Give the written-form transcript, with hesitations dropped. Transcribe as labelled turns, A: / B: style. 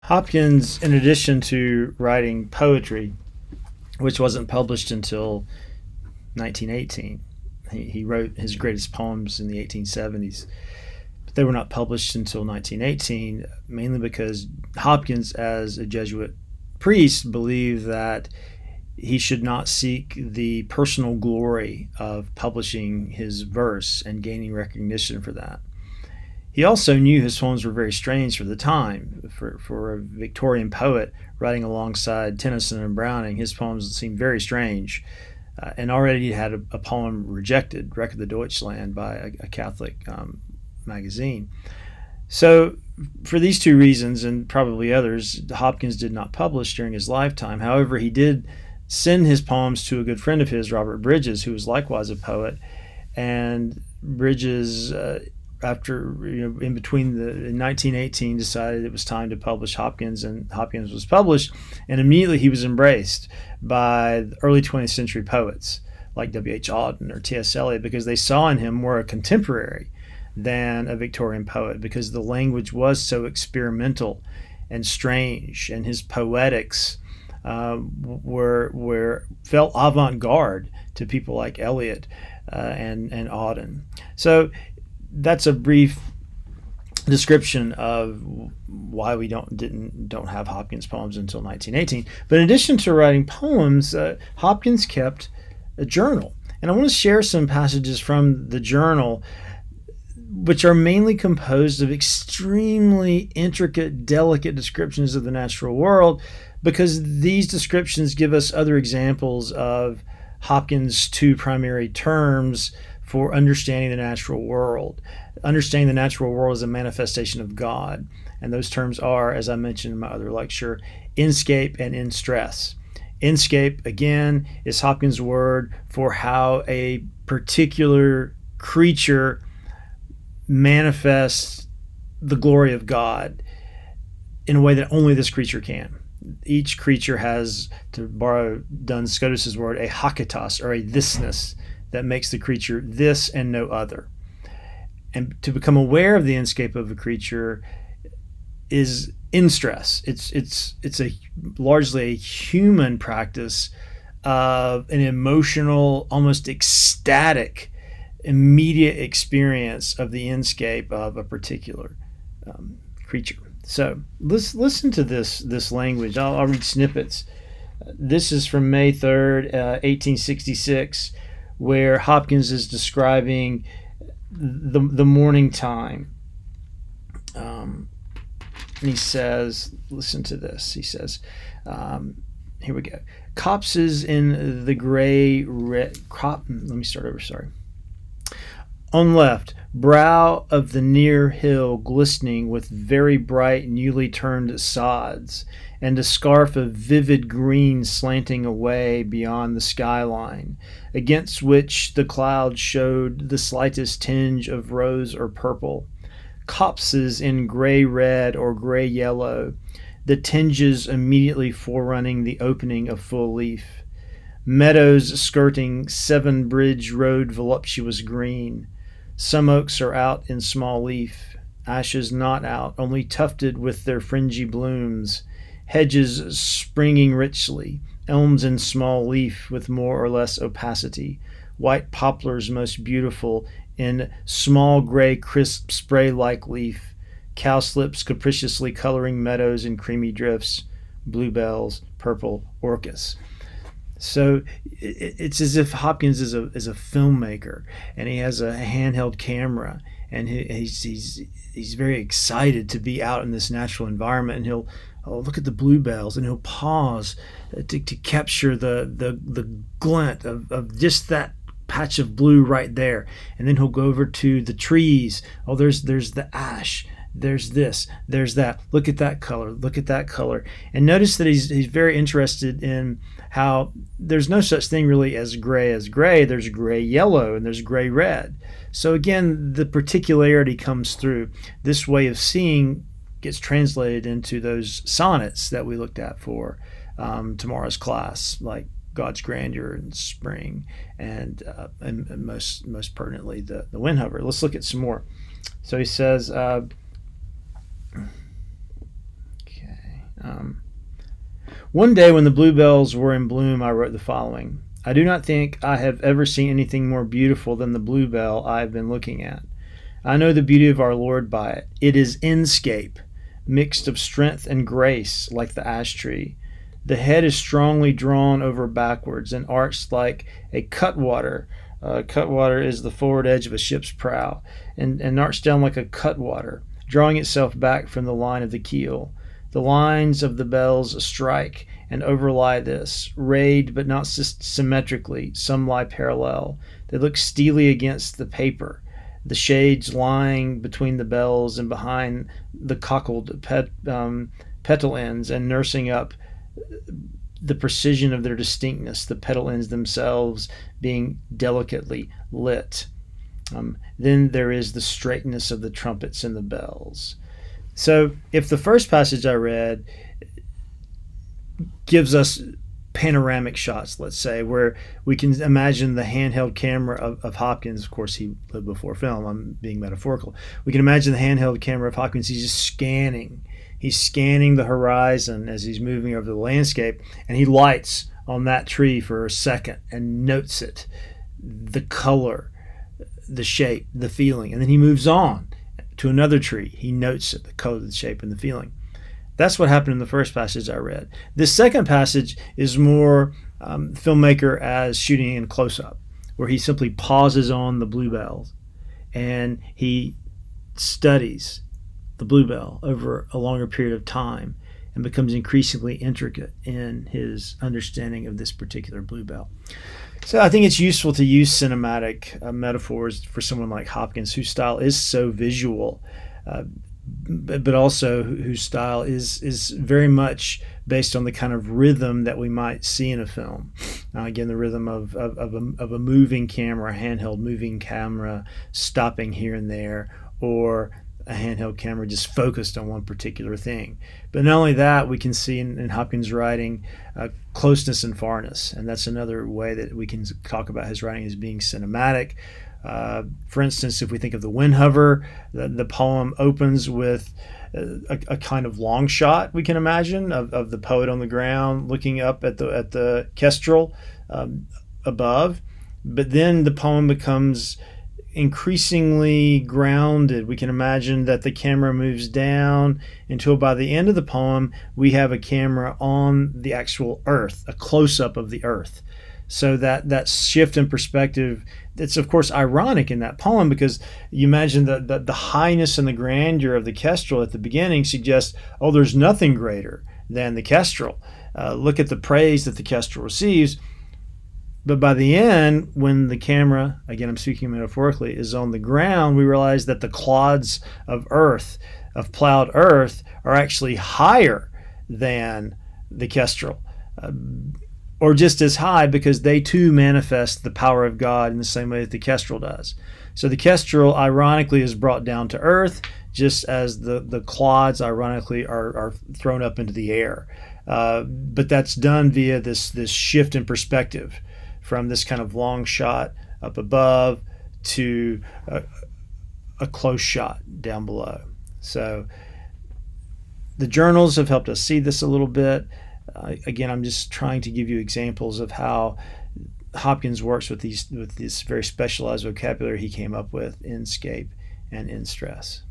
A: Hopkins, in addition to writing poetry, which wasn't published until 1918, he wrote his greatest poems in the 1870s, but they were not published until 1918, mainly because Hopkins, as a Jesuit priest, believed that he should not seek the personal glory of publishing his verse and gaining recognition for that. He also knew his poems were very strange for the time. For a Victorian poet writing alongside Tennyson and Browning, his poems seemed very strange. And already he had a poem rejected, Wreck of the Deutschland, by a Catholic magazine. So, for these two reasons, and probably others, Hopkins did not publish during his lifetime. However, he did send his poems to a good friend of his, Robert Bridges, who was likewise a poet. And Bridges, in 1918, decided it was time to publish Hopkins, and Hopkins was published, and immediately he was embraced by early 20th century poets like W.H. Auden or T.S. Eliot, because they saw in him more a contemporary than a Victorian poet, because the language was so experimental and strange, and his poetics were felt avant-garde to people like Eliot and Auden. So that's a brief description of why we don't have Hopkins poems until 1918. But in addition to writing poems, Hopkins kept a journal, and I want to share some passages from the journal, which are mainly composed of extremely intricate, delicate descriptions of the natural world, because these descriptions give us other examples of Hopkins' two primary terms for understanding the natural world. Understanding the natural world is a manifestation of God, and those terms are, as I mentioned in my other lecture, inscape and in stress. Inscape, again, is Hopkins' word for how a particular creature manifests the glory of God in a way that only this creature can. Each creature has, to borrow Duns Scotus's word, a hakitas, or a thisness, that makes the creature this and no other. And to become aware of the inscape of a creature is in stress. It's largely a human practice of an emotional, almost ecstatic, immediate experience of the inscape of a particular creature. So let's listen to this language. I'll read snippets. This is from May 3rd, 1866, where Hopkins is describing the morning time. And he says, listen to this. He says, here we go. Copses in the gray red let me start over, sorry. On left, brow of the near hill glistening with very bright newly turned sods, and a scarf of vivid green slanting away beyond the skyline, against which the clouds showed the slightest tinge of rose or purple. Copses in gray-red or gray-yellow, the tinges immediately forerunning the opening of full leaf. Meadows skirting Seven Bridge Road voluptuous green. Some oaks are out in small leaf, ashes not out, only tufted with their fringy blooms, hedges springing richly, elms in small leaf with more or less opacity, white poplars most beautiful in small gray crisp spray-like leaf, cowslips capriciously coloring meadows in creamy drifts, bluebells, purple orchis. So it's as if Hopkins is a filmmaker, and he has a handheld camera, and he's very excited to be out in this natural environment, and he'll look at the bluebells, and he'll pause to capture the glint of just that patch of blue right there, and then he'll go over to the trees. Oh, there's the ash. There's this, there's that. Look at that color. Look at that color. And notice that he's very interested in how there's no such thing really as gray. There's gray yellow and there's gray red. So again, the particularity comes through. This way of seeing gets translated into those sonnets that we looked at for tomorrow's class, like God's grandeur and spring, and most pertinently the Windhover. Let's look at some more. So he says. Okay. One day when the bluebells were in bloom, I wrote the following. I do not think I have ever seen anything more beautiful than the bluebell I have been looking at. I know the beauty of our Lord by it. It is inscape, mixed of strength and grace, like the ash tree. The head is strongly drawn over backwards and arched like a cutwater. Cutwater is the forward edge of a ship's prow, and arched down like a cutwater, drawing itself back from the line of the keel. The lines of the bells strike and overlie this, rayed but not symmetrically. Some lie parallel. They look steely against the paper, the shades lying between the bells and behind the cockled petal ends, and nursing up the precision of their distinctness, the petal ends themselves being delicately lit. Then there is the straightness of the trumpets and the bells. So if the first passage I read gives us panoramic shots, let's say, where we can imagine the handheld camera of Hopkins. Of course, he lived before film. I'm being metaphorical. We can imagine the handheld camera of Hopkins. He's just scanning. He's scanning the horizon as he's moving over the landscape, and he lights on that tree for a second and notes it, the color, the shape, the feeling, and then he moves on to another tree. He notes it, the color, the shape, and the feeling. That's what happened in the first passage I read. This second passage is more filmmaker as shooting in close-up, where he simply pauses on the bluebells and he studies the bluebell over a longer period of time and becomes increasingly intricate in his understanding of this particular bluebell. So I think it's useful to use cinematic metaphors for someone like Hopkins, whose style is so visual, but also whose style is very much based on the kind of rhythm that we might see in a film. Again, the rhythm of a moving camera, a handheld moving camera, stopping here and there, or a handheld camera just focused on one particular thing. But not only that, we can see in Hopkins' writing closeness and farness, and that's another way that we can talk about his writing as being cinematic. For instance, if we think of The Wind Hover, the poem opens with a kind of long shot, we can imagine, of the poet on the ground looking up at the kestrel above. But then the poem becomes increasingly grounded. We can imagine that the camera moves down until by the end of the poem we have a camera on the actual earth, a close-up of the earth. So that shift in perspective, it's of course ironic in that poem, because you imagine the highness and the grandeur of the kestrel at the beginning suggests, oh, there's nothing greater than the kestrel. Look at the praise that the kestrel receives. But by the end, when the camera, again I'm speaking metaphorically, is on the ground, we realize that the clods of earth, of plowed earth, are actually higher than the kestrel. Or just as high, because they too manifest the power of God in the same way that the kestrel does. So the kestrel, ironically, is brought down to earth, just as the clods, ironically, are thrown up into the air. But that's done via this shift in perspective, from this kind of long shot up above to a close shot down below. So the journals have helped us see this a little bit. Again, I'm just trying to give you examples of how Hopkins works with this very specialized vocabulary he came up with in scape and in stress.